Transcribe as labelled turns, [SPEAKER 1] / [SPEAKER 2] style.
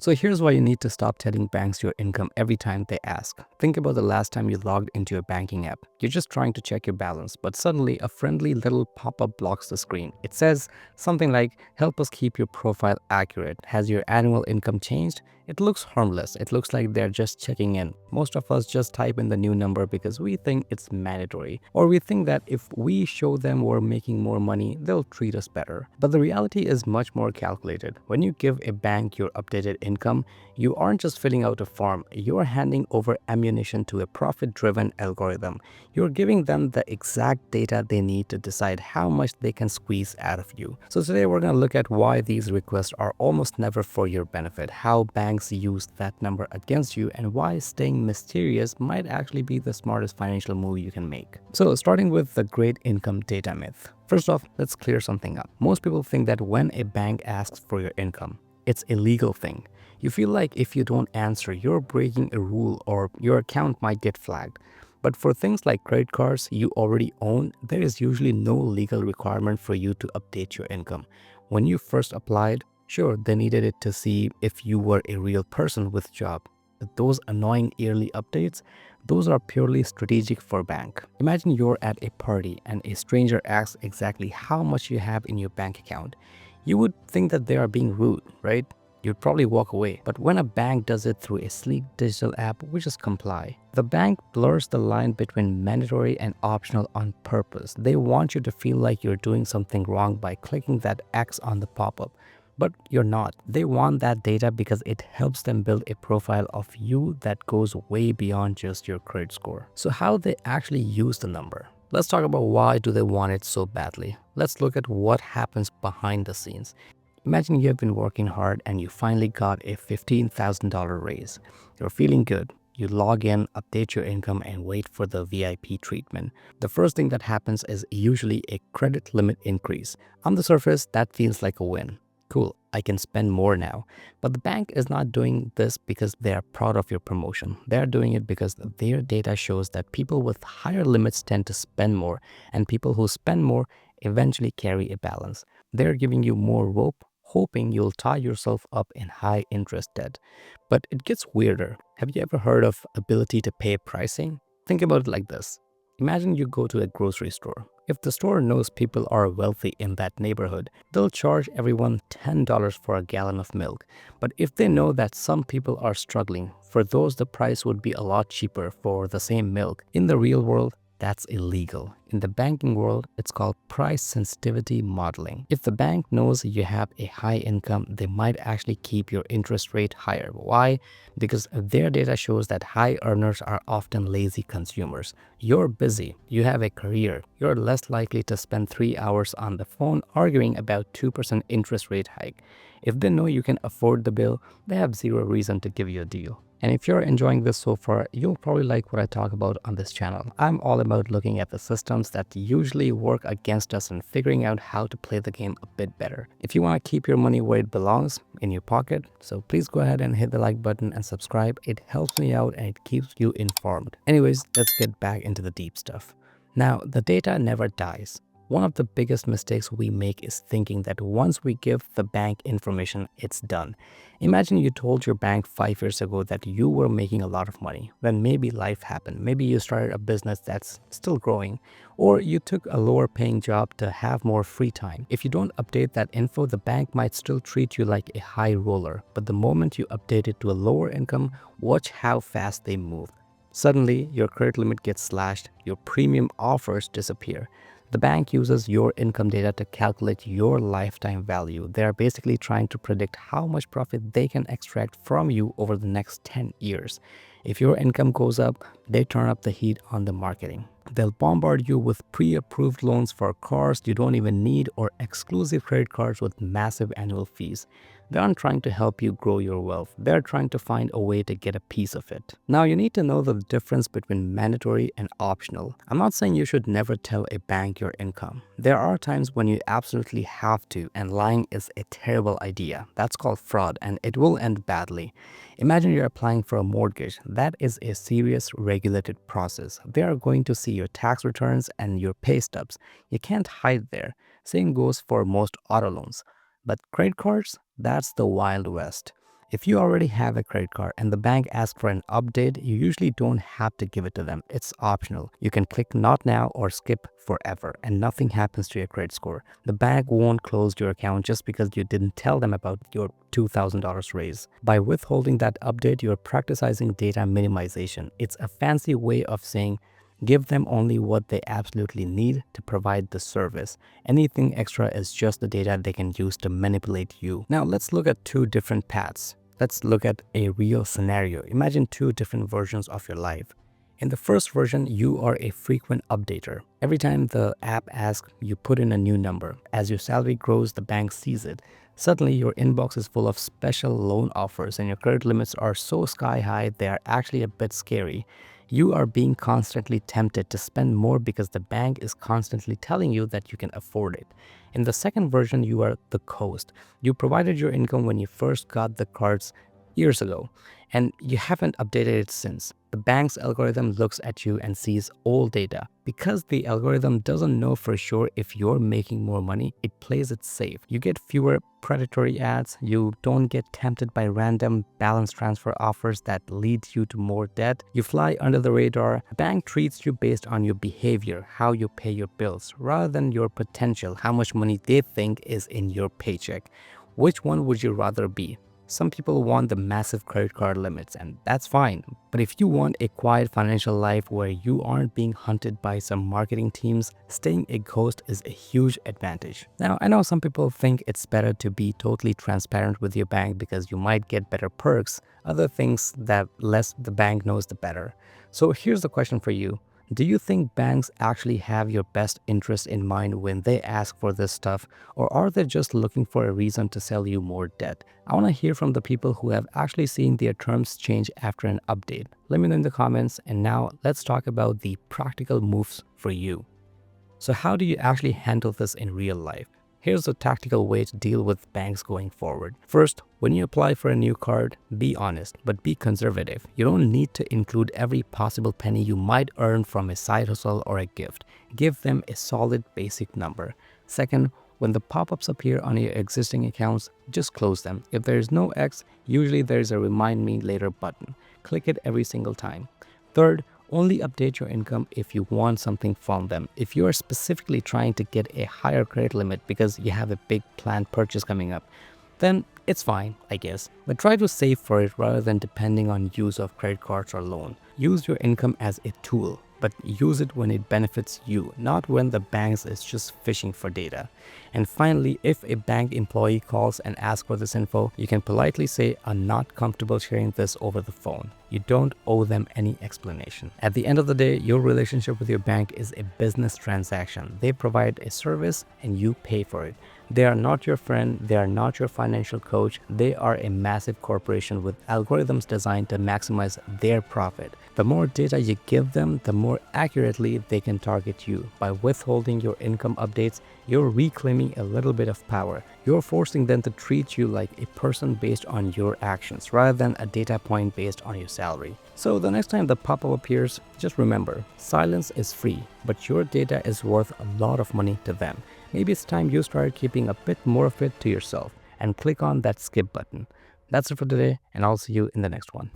[SPEAKER 1] So here's why you need to stop telling banks your income every time they ask. Think about the last time you logged into your banking app. You're just trying to check your balance, but suddenly a friendly little pop-up blocks the screen. It says something like, "Help us keep your profile accurate. Has your annual income changed?" It looks harmless. It looks like they're just checking in. Most of us just type in the new number because we think it's mandatory, or we think that if we show them we're making more money, they'll treat us better. But the reality is much more calculated. When you give a bank your updated income, you aren't just filling out a form, you're handing over ammunition to a profit-driven algorithm. You're giving them the exact data they need to decide how much they can squeeze out of you. So today we're going to look at why these requests are almost never for your benefit, how banks use that number against you, and why staying mysterious might actually be the smartest financial move you can make. So starting with the great income data myth. First off, let's clear something up. Most people think that when a bank asks for your income, it's a legal thing. You feel like if you don't answer, you're breaking a rule or your account might get flagged. But for things like credit cards you already own, there is usually no legal requirement for you to update your income. When you first applied, sure, they needed it to see if you were a real person with a job. But those annoying yearly updates, those are purely strategic for bank. Imagine you're at a party and a stranger asks exactly how much you have in your bank account. You would think that they are being rude, right? You'd probably walk away. But when a bank does it through a sleek digital app, we just comply. The bank blurs the line between mandatory and optional on purpose. They want you to feel like you're doing something wrong by clicking that X on the pop-up. But you're not. They want that data because it helps them build a profile of you that goes way beyond just your credit score. So how they actually use the number? Let's talk about why do they want it so badly. Let's look at what happens behind the scenes. Imagine you have been working hard and you finally got a $15,000 raise. You're feeling good. You log in, update your income, and wait for the VIP treatment. The first thing that happens is usually a credit limit increase. On the surface, that feels like a win. Cool, I can spend more now. But the bank is not doing this because they are proud of your promotion. They're doing it because their data shows that people with higher limits tend to spend more, and people who spend more eventually carry a balance. They're giving you more rope, hoping you'll tie yourself up in high interest debt. But it gets weirder. Have you ever heard of ability to pay pricing? Think about it like this. Imagine you go to a grocery store. If the store knows people are wealthy in that neighborhood, they'll charge everyone $10 for a gallon of milk. But if they know that some people are struggling, for those the price would be a lot cheaper for the same milk. In the real world, that's illegal. In the banking world, it's called price sensitivity modeling. If the bank knows you have a high income, they might actually keep your interest rate higher. Why? Because their data shows that high earners are often lazy consumers. You're busy, you have a career, you're less likely to spend 3 hours on the phone arguing about 2% interest rate hike. If they know you can afford the bill, they have zero reason to give you a deal. And if you're enjoying this so far, you'll probably like what I talk about on this channel. I'm all about looking at the systems that usually work against us and figuring out how to play the game a bit better. If you want to keep your money where it belongs, in your pocket, so please go ahead and hit the like button and subscribe. It helps me out and it keeps you informed. Anyways, let's get back into the deep stuff. Now, the data never dies. One of the biggest mistakes we make is thinking that once we give the bank information, it's done. Imagine you told your bank 5 years ago that you were making a lot of money. Then maybe life happened. Maybe you started a business that's still growing, or you took a lower paying job to have more free time. If you don't update that info, the bank might still treat you like a high roller. But the moment you update it to a lower income, watch how fast they move. Suddenly, your credit limit gets slashed, your premium offers disappear. The bank uses your income data to calculate your lifetime value. They are basically trying to predict how much profit they can extract from you over the next 10 years. If your income goes up, they turn up the heat on the marketing. They'll bombard you with pre-approved loans for cars you don't even need or exclusive credit cards with massive annual fees. They aren't trying to help you grow your wealth. They're trying to find a way to get a piece of it. Now, you need to know the difference between mandatory and optional. I'm not saying you should never tell a bank your income. There are times when you absolutely have to, and lying is a terrible idea. That's called fraud, and it will end badly. Imagine you're applying for a mortgage. That is a serious regulated process. They are going to see your tax returns and your pay stubs. You can't hide there. Same goes for most auto loans. But credit cards, that's the Wild West. If you already have a credit card and the bank asks for an update, you usually don't have to give it to them. It's optional. You can click not now or skip forever and nothing happens to your credit score. The bank won't close your account just because you didn't tell them about your $2,000 raise. By withholding that update, you're practicing data minimization. It's a fancy way of saying give them only what they absolutely need to provide the service. Anything extra is just the data they can use to manipulate you. Now let's look at two different paths. Let's look at a real scenario. Imagine two different versions of your life. In the first version, you are a frequent updater. Every time the app asks, you put in a new number. As your salary grows, the bank sees it. Suddenly, your inbox is full of special loan offers and your credit limits are so sky high they are actually a bit scary. You are being constantly tempted to spend more because the bank is constantly telling you that you can afford it. In the second version, you are the host. You provided your income when you first got the cards years ago, and you haven't updated it since. The bank's algorithm looks at you and sees old data. Because the algorithm doesn't know for sure if you're making more money, it plays it safe. You get fewer predatory ads, you don't get tempted by random balance transfer offers that lead you to more debt, you fly under the radar. The bank treats you based on your behavior, how you pay your bills, rather than your potential, how much money they think is in your paycheck. Which one would you rather be? Some people want the massive credit card limits, and that's fine. But if you want a quiet financial life where you aren't being hunted by some marketing teams, staying a ghost is a huge advantage. Now, I know some people think it's better to be totally transparent with your bank because you might get better perks, other things that less the bank knows the better. So here's the question for you. Do you think banks actually have your best interest in mind when they ask for this stuff, or are they just looking for a reason to sell you more debt? I want to hear from the people who have actually seen their terms change after an update. Let me know in the comments, and now let's talk about the practical moves for you. So how do you actually handle this in real life? Here's a tactical way to deal with banks going forward. First, when you apply for a new card, be honest, but be conservative. You don't need to include every possible penny you might earn from a side hustle or a gift. Give them a solid basic number. Second, when the pop-ups appear on your existing accounts, just close them. If there is no X, usually there is a remind me later button. Click it every single time. Third, only update your income if you want something from them. If you are specifically trying to get a higher credit limit because you have a big planned purchase coming up, then it's fine, I guess. But try to save for it rather than depending on use of credit cards or loan. Use your income as a tool, but use it when it benefits you, not when the bank is just fishing for data. And finally, if a bank employee calls and asks for this info, you can politely say, I'm not comfortable sharing this over the phone. You don't owe them any explanation. At the end of the day, your relationship with your bank is a business transaction. They provide a service and you pay for it. They are not your friend, they are not your financial coach, they are a massive corporation with algorithms designed to maximize their profit. The more data you give them, the more accurately they can target you. By withholding your income updates, you're reclaiming a little bit of power. You're forcing them to treat you like a person based on your actions rather than a data point based on your salary. So the next time the pop-up appears, just remember, silence is free, but your data is worth a lot of money to them. Maybe it's time you start keeping a bit more of it to yourself and click on that skip button. That's it for today, and I'll see you in the next one.